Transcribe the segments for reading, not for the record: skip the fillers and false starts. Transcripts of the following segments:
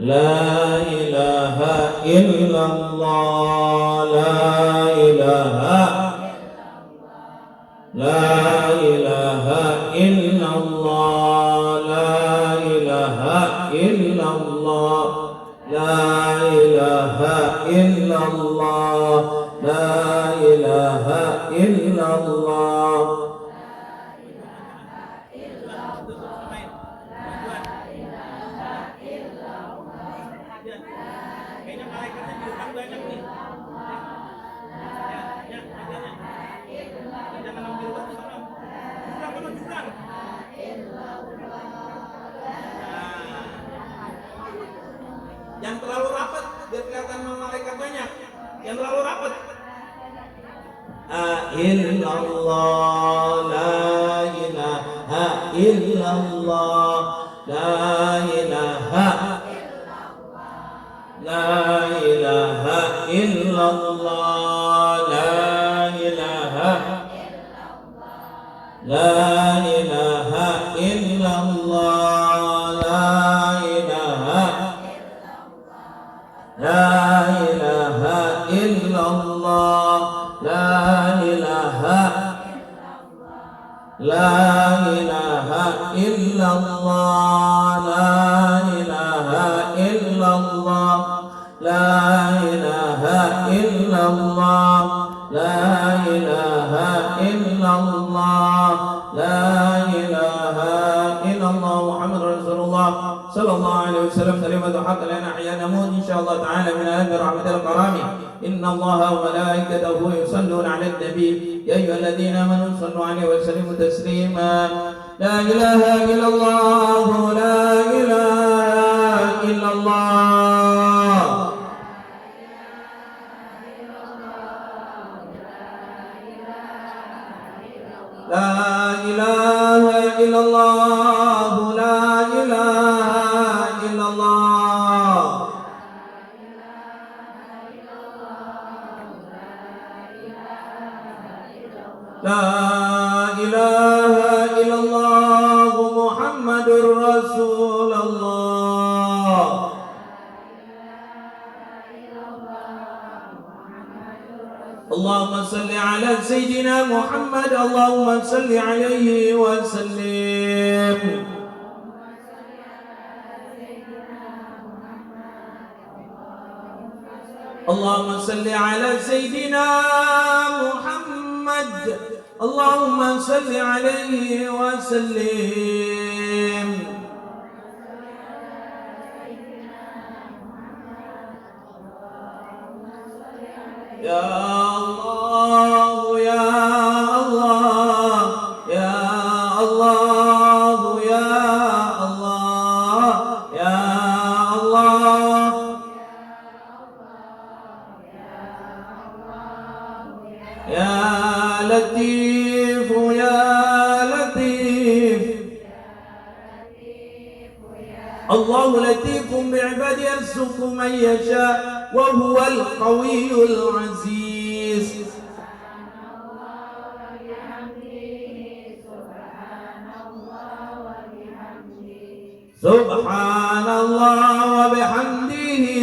لا إله إلا الله لا إله لا إله إلا الله لا إله إلا الله لا إله إلا الله لا إله إلا الله. Yang terlalu rapat biar kelihatan malaikat banyak. Yang terlalu rapat. Illallah la ilaha illallah la ilaha la ilaha illallah la ilaha la ilaha illallah la ilaha la ilaha illallah la ilaha la ilaha illallah la ilaha illallah la ilaha illallah la ilaha illallah la ilaha illallah Muhammadur Rasulullah sallallahu alaihi wasallam kalimatu haqq lana ahyana mut insyaallah ta'ala min ahli rahmatil karami inna allaha wa malaikatahu yusalluna 'alan nabi ya ayyuhalladzina amanu sallu 'alaihi wa sallimu taslima la ilaha illallah la ilaha illallah la ilaha illallah la ilaha illallah la ilaha illallah Muhammadur Rasulullah. Allahumma salli ala Sayyidina Muhammad Allahumma salli alaihi wa sallim. Allahumma salli ala Sayyidina Muhammad Allahumma salli alaihi wa sallim. Ya Allah, ya Allah, ya Allah, ya Allah, ya Allah, ya Latif, ya Latif. Allahu latifun bi'ibadihi yarzuqu man yasha wa huwal qawiyyul aziz. Subhanallah wa bihamdihi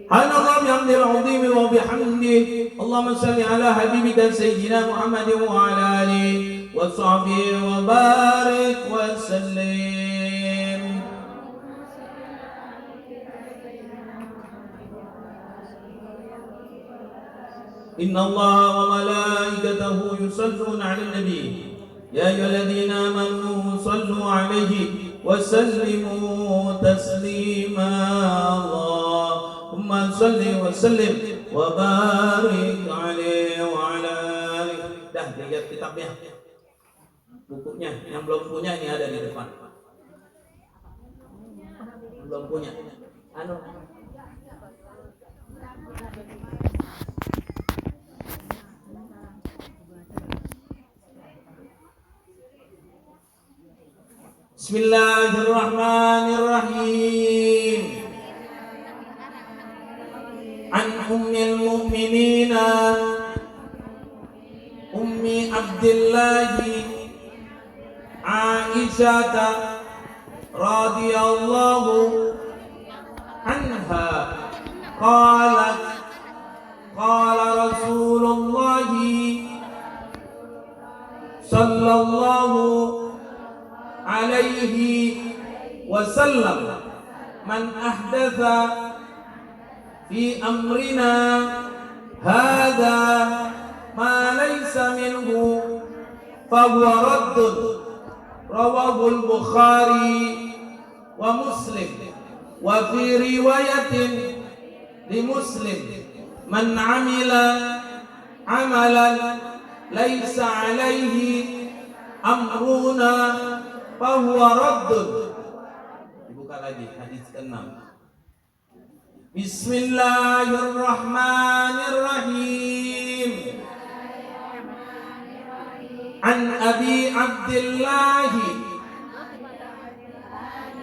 Subhanallah bihamdil azim wa bihamdihi Allahumma salli ala habibika sayyidina Muhammadin wa ala alihi wa sahbihi wa barik wa sallim. Inna Allah wa malaikatahu yusalluna 'alan nabi ya ayyuhalladzina amanu sallu 'alaihi wa sallimu taslima. Allahumma salli wa sallim wa barik 'alaihi wa 'ala alihi. Dah lihat kitabnya, bukunya. Yang belum punya ini ada di depan. Belum punya Bismillahirrahmanirrahim. An ummil mu'minina Ummi Abdillah Aisyah radhiyallahu anha qalat qala Rasulullah sallallahu alaihi wasallam man ahdatha fi amrina hadha ma laysa minhu fahuwa raddun rawahul Bukhari wa Muslim wa fi riwayatin li Muslim man amila amalan laysa alaihi amruna fahuwa raddun. Dibuka lagi hadis ke-6. Bismillahirrahmanirrahim. An Abi Abdullah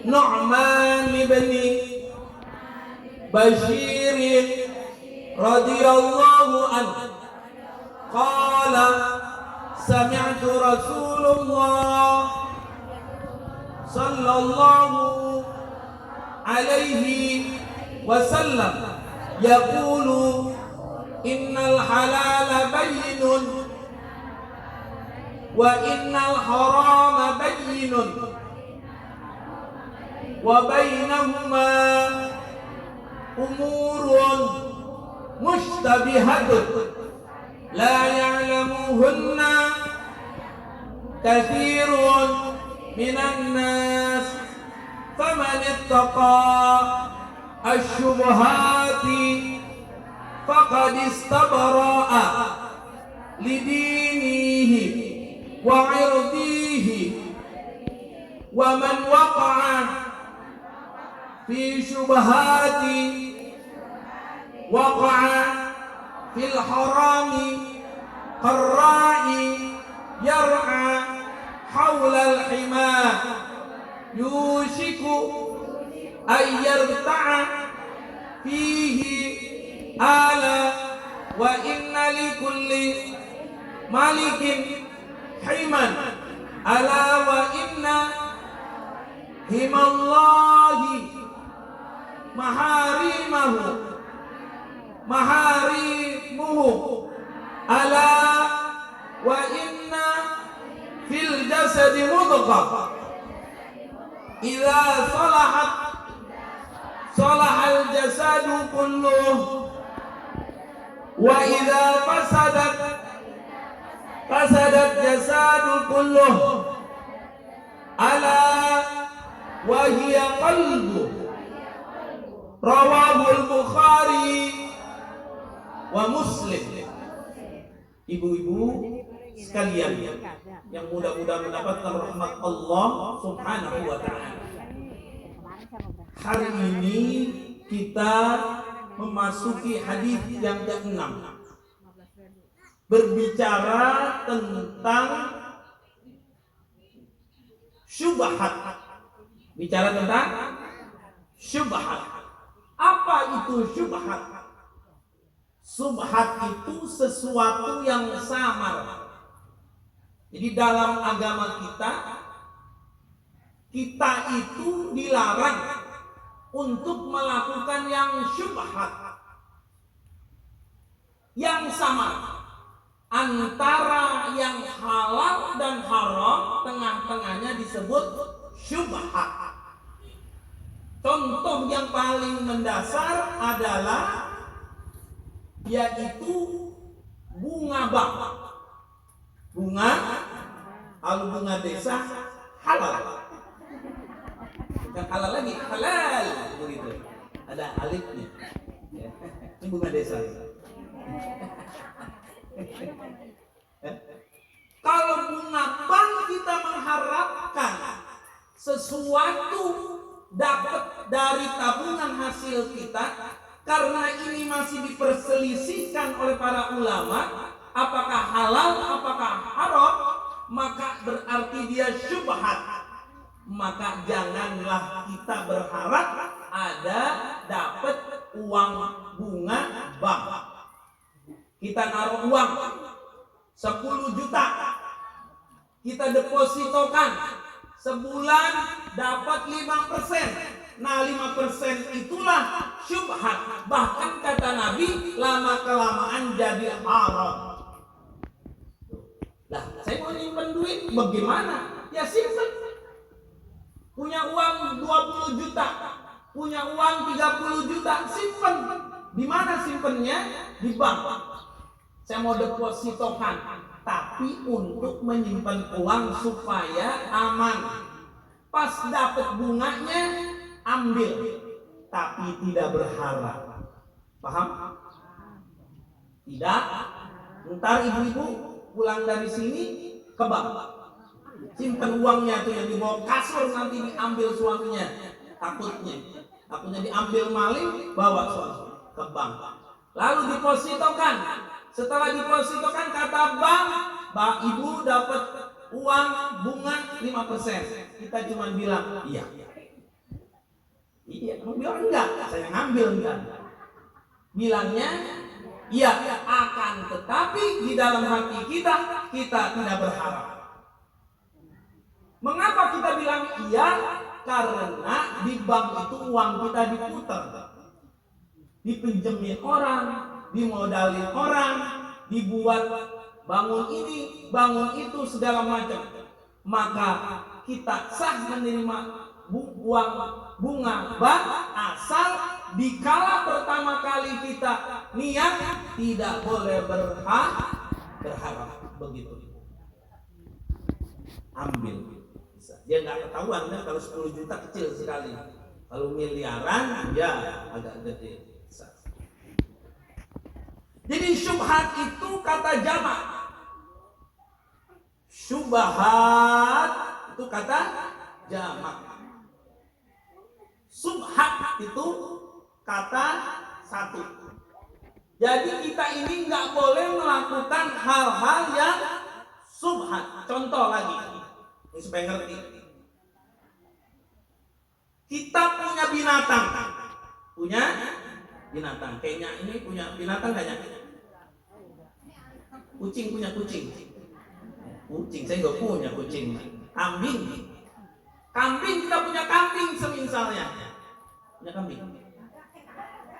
Nu'man bin Bashir radhiyallahu anhu qala sami'tu Rasulullah sallallahu alaihi wasallam yaqulu innal halala bayyinun wa innal harama bayyinun wa bainahuma umurun mushtabihatun la ya'lamuhunna katsirun minan nas faman ittaqa asy-syubuhati faqad istabara'a lidinihi wa 'irdihi wa man waqa'a fi syubhati waqa'a fil harami qarra'i yar'a hawla al-hima yushiku ay yarta'a fihi ala wa inna likulli malikin himan ala wa inna himallahi maharimuhu ala wa inna fil jasadi mudghah idza salahat salahal jasadu kulluh wa idza fasadat jasadu kulluh ala wa hiya qalbu rawahul Bukhari wa Muslim. Ibu-ibu sekalian yang mudah-mudahan mendapatkan rahmat Allah Subhanahu wa taala. Hari ini kita memasuki hadis yang ke-6, berbicara tentang syubhat. Bicara tentang syubhat. Apa itu syubhat? Syubhat itu sesuatu yang samar. Jadi dalam agama kita itu dilarang untuk melakukan yang syubhat, yang samar antara yang halal dan haram, tengah-tengahnya disebut syubhat. Contoh yang paling mendasar adalah yaitu bunga bank. Kalau bunga desa halal. Bukan halal lagi, halal begitu. Ada alifnya. Ini bunga desa. Kalau bunga bank kita mengharapkan sesuatu dapat dari tabungan hasil kita, karena ini masih diperselisihkan oleh para ulama apakah halal apakah haram, maka berarti dia syubhat. Maka janganlah kita berharap ada dapat uang bunga bank. Kita naruh uang 10 juta, kita depositokan sebulan dapat 5%. Nah 5% itulah syubhat. Bahkan kata Nabi, lama kelamaan jadi haram. Lah, saya mau nyimpen duit, bagaimana? Ya simpen. Punya uang 20 juta, punya uang 30 juta, simpen. Di mana simpennya? Di bank. Saya mau depositokan, tapi untuk menyimpan uang supaya aman. Pas dapat bunganya, ambil, tapi tidak berharap. Paham? Tidak. Ntar ibu-ibu pulang dari sini ke bank, simpan uangnya tuh yang dibawa kasur, nanti diambil suaminya. Takutnya diambil maling, bawa suami ke bank. Lalu dipositokan. Setelah dipositokan, kata bank, ibu dapat uang bunga 5%. Kita cuma bilang iya. Iya, kamu bilang enggak, saya ngambil enggak. Bilangnya iya, akan tetapi di dalam hati kita tidak berharap. Mengapa kita bilang iya? Karena di bank itu uang kita diputar, dipinjemin orang, dimodalin orang, dibuat bangun ini, bangun itu, segala macam. Maka kita sah menerima uang bunga bank asal dikala pertama kali kita niat tidak boleh berharap. Begitu. Ambil. Dia nggak ketahuan kan, kalau 10 juta kecil sekali, kalau miliaran ya agak gede. Jadi syubhat itu kata jamak. Syubhat itu kata jamak. Subhat itu kata satu. Jadi kita ini nggak boleh melakukan hal-hal yang subhat. Contoh lagi, ini supaya ngerti. Kita punya binatang, kayaknya ini punya binatang kayaknya. Kucing punya kucing. Saya nggak punya kucing. Kambing kita punya kambing semisalnya. Punya kambing.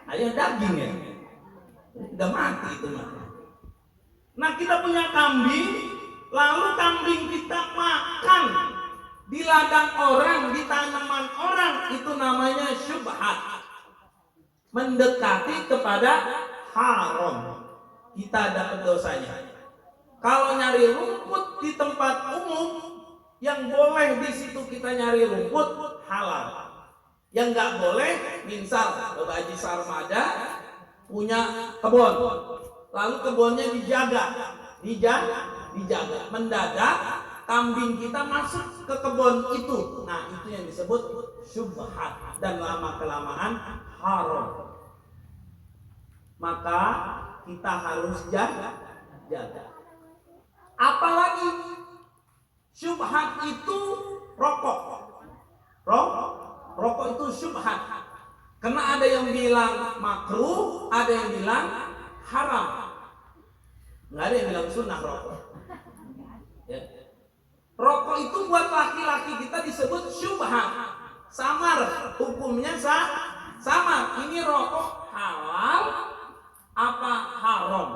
Ayah daging ya. Udah mati itu mah. Nah kita punya kambing, lalu kambing kita makan di ladang orang, di tanaman orang, itu namanya syubhat. Mendekati kepada haram. Kita dapat dosanya. Kalau nyari rumput di tempat umum, yang boleh di situ kita nyari rumput halal. Yang nggak boleh, misal Bapak Haji Sarmada punya kebun, lalu kebunnya dijaga. Mendadak kambing kita masuk ke kebun itu. Nah itu yang disebut syubhat dan lama kelamaan haram. Maka kita harus jaga. Apalagi syubhat itu rokok. Rokok itu syubhat. Karena ada yang bilang makruh, ada yang bilang haram. Nggak ada yang bilang sunnah rokok. Ya. Rokok itu buat laki-laki kita disebut syubhat. Samar, hukumnya sama. Ini rokok halal apa haram?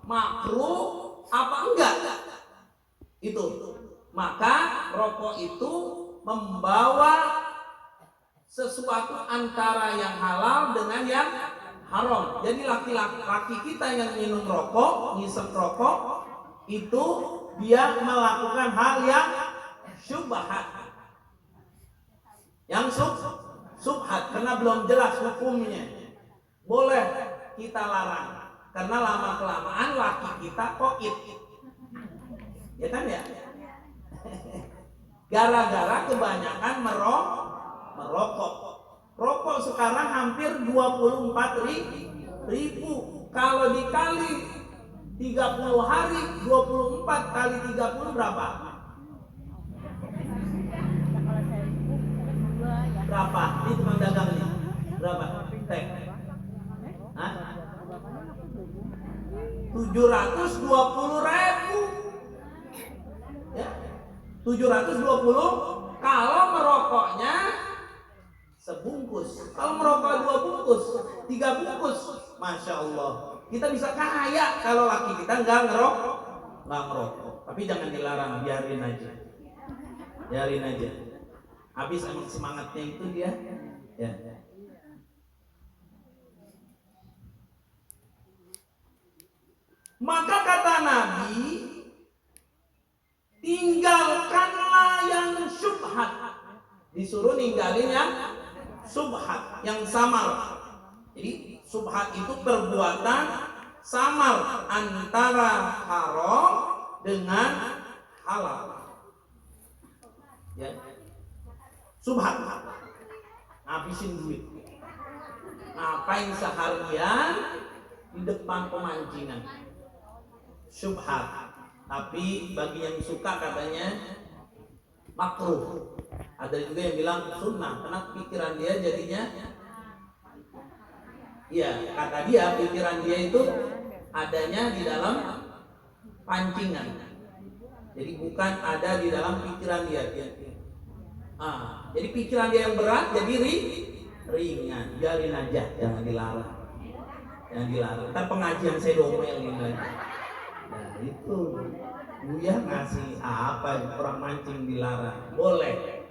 Makruh apa enggak? Itu. Maka rokok itu membawa sesuatu antara yang halal dengan yang haram. Jadi laki-laki kita yang minum rokok, ngisep rokok, itu dia melakukan hal yang syubhat. Yang subhat karena belum jelas hukumnya. Boleh kita larang karena lama kelamaan laki kita koit. Ya kan ya? Gara-gara kebanyakan merokok. Rokok sekarang hampir 24.000. Kalau dikali 30 hari, 24 kali 30 berapa? Berapa? Ini tukang dagang ini. Berapa? Teh. Hah? 720.000. Ya. 720 kali merokoknya sebungkus. Kalau merokok 2 bungkus, 3 bungkus, Masya Allah, kita bisa kaya kalau laki kita nggak ngerokok. Tapi jangan dilarang, biarin aja. Habis emang semangatnya itu dia. Ya. Maka kata Nabi, tinggalkanlah yang syubhat. Disuruh ninggalin yang subhat, yang samar. Jadi subhat itu perbuatan samar antara haram dengan halal. Ya. Subhat, ngabisin duit, ngapain seharian di depan pemancingan. Subhat. Tapi bagi yang suka katanya makruh. Ada juga yang bilang sunnah, karena pikiran dia jadinya, iya, kata dia pikiran dia itu adanya di dalam pancingan. Jadi bukan ada di dalam pikiran dia. Jadi pikiran dia yang berat jadi ringan. Biarin aja, jangan dilarang. Ntar pengajian saya domelin lagi. Nah itu Buya ngasih apa orang mancing dilarang? Boleh.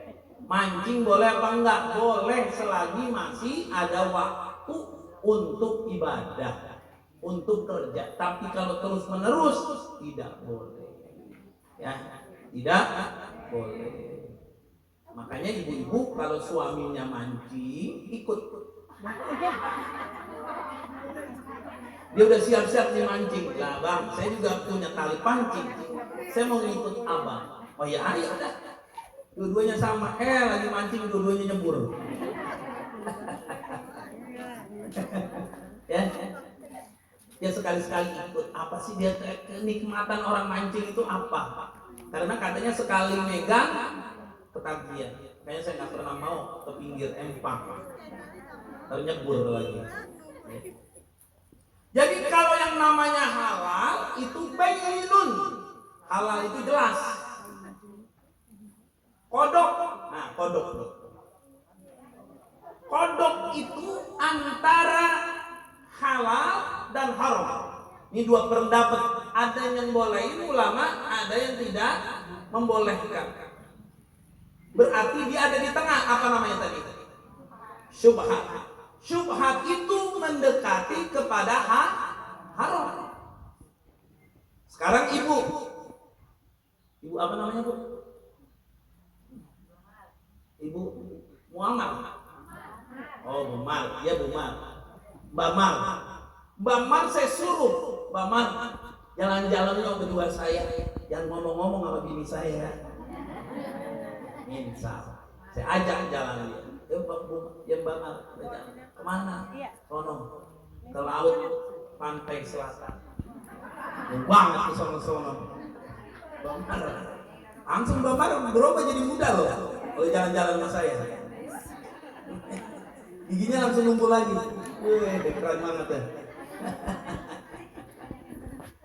Mancing boleh apa enggak? Boleh selagi masih ada waktu untuk ibadah, untuk kerja. Tapi kalau terus menerus tidak boleh. Ya, tidak boleh. Makanya ibu-ibu kalau suaminya mancing ikut. Dia udah siap-siap nih mancing. Lah bang, saya juga punya tali pancing. Saya mau ngikut abang. Oh ya, ayo udah. Dua-duanya sama. Lagi mancing, dua-duanya nyebur. Ya sekali-sekali ikut. Apa sih dia, kenikmatan orang mancing itu apa? Karena katanya sekali megang ketagihan. Kayaknya saya nggak pernah mau ke pinggir empang. Terus nyebur lagi. Jadi kalau yang namanya halal itu bainun. Halal itu jelas. Kodok. Nah, kodok itu antara halal dan haram. Ini 2 pendapat. Ada yang bolehin ulama, ada yang tidak membolehkan. Berarti dia ada di tengah. Apa namanya tadi? Syubhat. Syubhat itu mendekati kepada haram. Sekarang ibu apa namanya bu? Ibu Muammar. Oh Bumar, ya Bumar. Mbak Mar saya suruh Mbak Mar jalan-jalan dong berdua saya. Jangan ngomong-ngomong sama bini saya. Insya saya ajak jalan dia. Mbak Mar, kemana? Sono ke laut pantai selatan. Banget ke sono. Mbak Mar, langsung Mbak Mar berubah jadi muda loh. Kalau jalan-jalan sama saya, giginya langsung numpul lagi. Keren banget ya.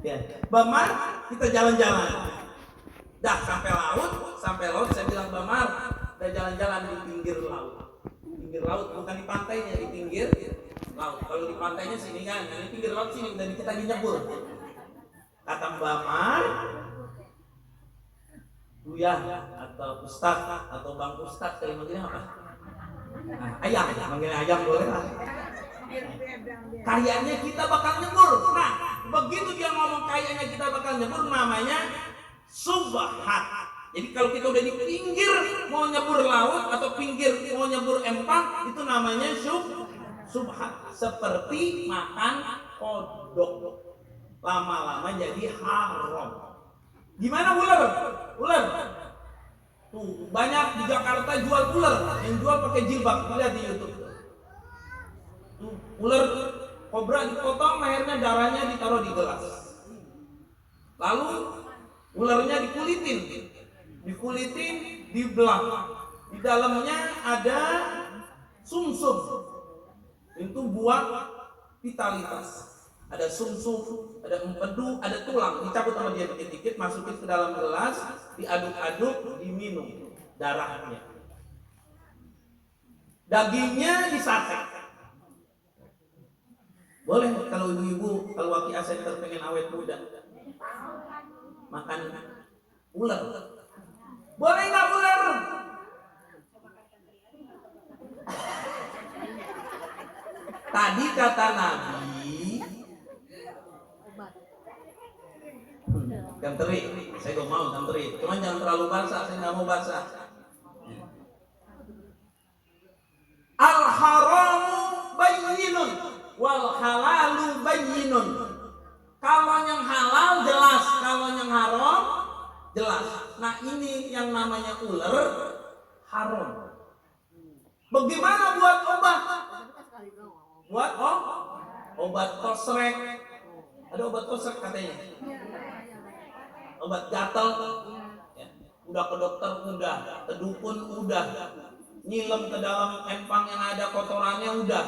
Ya, Mbak Mar, kita jalan-jalan. Dah sampai laut, saya bilang Mbak Mar, kita jalan-jalan di pinggir laut. Pinggir laut bukan di pantainya, di pinggir laut. Kalau di pantainya sini kan, di pinggir laut sini dan kita nyebur. Kata Mbak Mar, Buya atau Ustaz atau Bang Ustaz kali manggilnya apa? Nah, ayam, manggilnya ayam boleh lah. Kayaknya kita bakal nyebur. Nah, begitu dia ngomong kayaknya kita bakal nyebur, namanya subhat. Jadi kalau kita udah di pinggir mau nyebur laut atau pinggir mau nyebur empang, itu namanya subhat. Seperti makan kodok, lama-lama jadi haram. Gimana ular? Tuh, banyak di Jakarta jual ular, yang jual pakai jilbab, lihat di YouTube. Tuh, ular kobra dipotong, lehernya, darahnya ditaruh di gelas. Lalu ularnya dikulitin, dibelah. Di dalamnya ada sumsum. Itu buat vitalitas. Ada sumsum, ada empedu, ada tulang. Dicabut sama dia dikit-dikit, masukin ke dalam gelas, diaduk-aduk, diminum darahnya. dagingnya disate. Boleh kalau ibu-ibu, kalau waki asenter pengen awet muda, makan ular. Boleh nggak ular? Tadi kata Nabi, jam teri, saya gak mau jam teri, cuman jangan terlalu basah, saya nggak mau basah. Al haramu bayyinun wal halalu bayyinun. Kalau yang halal jelas, kalau yang haram jelas. Nah ini yang namanya ular haram. Bagaimana buat obat? Buat obat kosrek. Ada obat kosrek katanya. Obat gatal. Ya. Udah ke dokter udah, ke dukun udah, nyilem ke dalam empang yang ada kotorannya udah.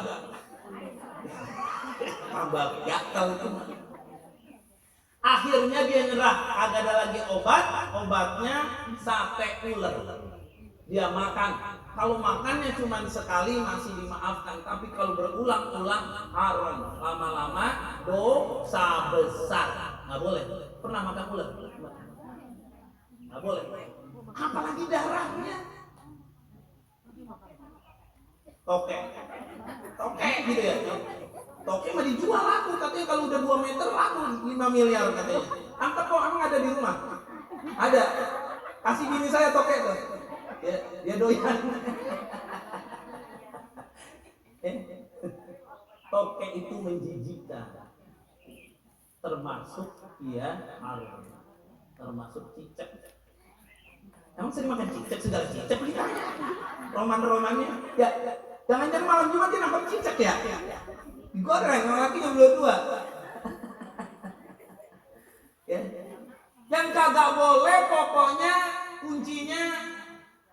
Tambah gatal itu. Akhirnya dia nyerah, agak ada lagi obatnya sate ular. Dia makan. Kalau makannya cuma sekali masih dimaafkan, tapi kalau berulang-ulang haram. Lama-lama dosa besar. Nggak boleh. Pernah makan ular? Nggak boleh. Apalagi darahnya. Toke gitu ya. Toke mah dijual laku, katanya kalau udah 2 meter laku 5 miliar katanya. Angkat kok, emang ada di rumah? Ada. Kasih bini saya toke tuh. Dia doyan. Toke itu menjijikkan. Termasuk dia haram. Termasuk cicak. Emang sering makan cicak, segala cicak ditanya. Roman-romannya. Ya, jangan-jangan malam Jumat dia nangkap cicak ya? Digoreng, orang lakinya belum tua. Ya. Yang kagak boleh pokoknya kuncinya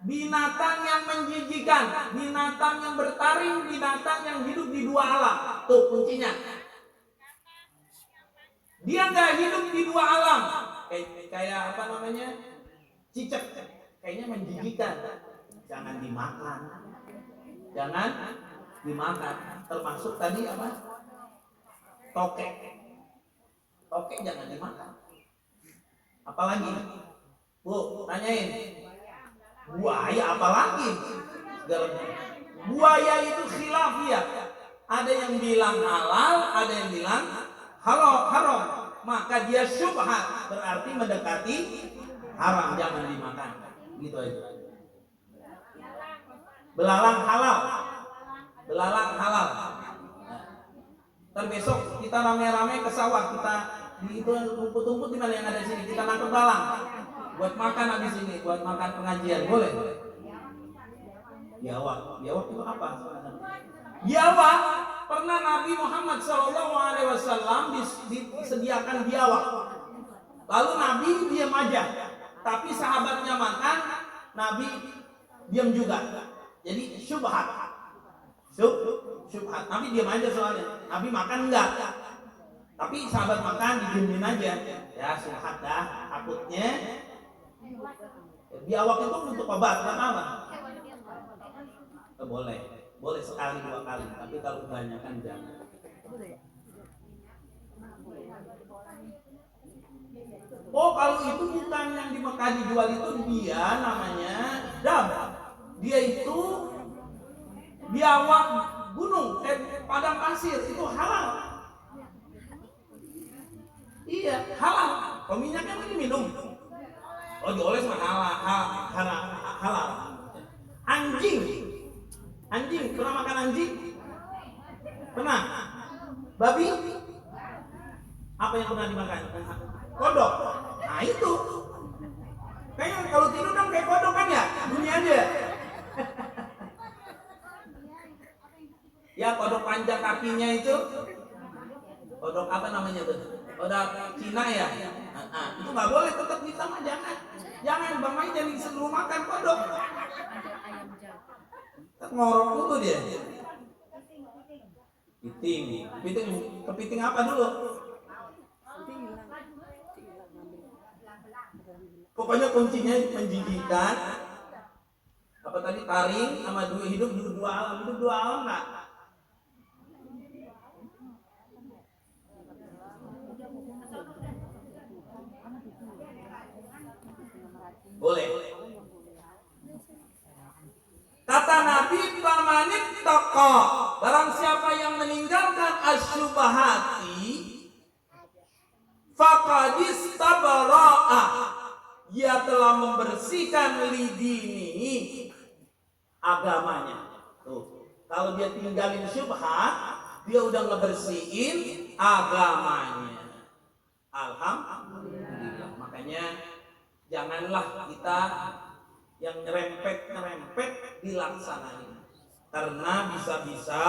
binatang yang menjijikan, binatang yang bertaring, binatang yang hidup di 2 alam. Tuh kuncinya. Dia nggak hidup di 2 alam. Kayak apa namanya? Cicak. Kayaknya menjijikan. Jangan dimakan. Jangan dimakan. Termasuk tadi apa? Toke. Toke jangan dimakan. Apalagi? Bu, tanyain. Buaya apalagi? Buaya itu khilafiyah. Ada yang bilang halal, ada yang bilang haram. Maka dia syubhat, berarti mendekati haram, jangan dimakan. Gitu aja. Belalang halal. Ntar besok kita rame-rame ke sawah, kita di itu rumput-rumput di mana yang ada di sini, kita nangkep belalang buat makan habis ini, buat makan pengajian, boleh? Biawak itu apa? Biawak, pernah Nabi Muhammad SAW disediakan biawak. Lalu Nabi diam aja, tapi sahabatnya makan, Nabi diam juga. Jadi syubhat. Nabi diam aja soalnya. Nabi makan enggak. Tapi sahabat makan didiemin aja. Ya syubhat dah. Takutnya biawak itu untuk obat, enggak apa? Boleh sekali 2 kali. Tapi kalau kebanyakan jangan. Oh kalau itu bukan yang di Mekah dijual itu, dia namanya dam. Dia itu biawak gunung, padang pasir, itu halal. Iya, halal. Kalau minyaknya ini minum. Oh dioles mah halal. Anjing, pernah makan anjing? Pernah? Babi? Apa yang pernah dimakan? Kodok. Nah itu. Kayaknya kalau tidur kan kayak kodok kan ya? Bunyi aja. Ya kodok panjang kakinya itu. Kodok apa namanya tuh? Kodok Cina ya? Itu nggak boleh, tetap kita mah jangan Bang Mai jadi selalu makan kodok. Ngorok dulu dia. Kepiting apa dulu? Pokoknya kuncinya menjijikan. Apa tadi taring sama hidup dua alam, hidup dua alam nggak? Boleh. Kata Nabi, pamanit toko, barang siapa yang meninggalkan asyubahati, faqadis tabara'a, dia telah membersihkan lidini, agamanya. Tuh, kalau dia tinggalin syubhat, dia udah ngebersihin agamanya. Alhamdulillah. Makanya janganlah kita yang nyerempet dilaksanain, karena bisa-bisa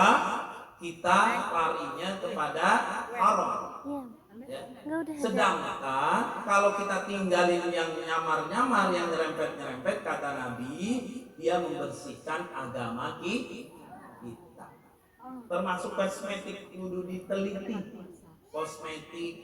kita larinya kepada haram. Ya. Sedangkan kalau kita tinggalin yang nyamar-nyamar, yang nyerempet-nyerempet, kata Nabi, dia membersihkan agama kita. Termasuk kosmetik kudu diteliti. Kosmetik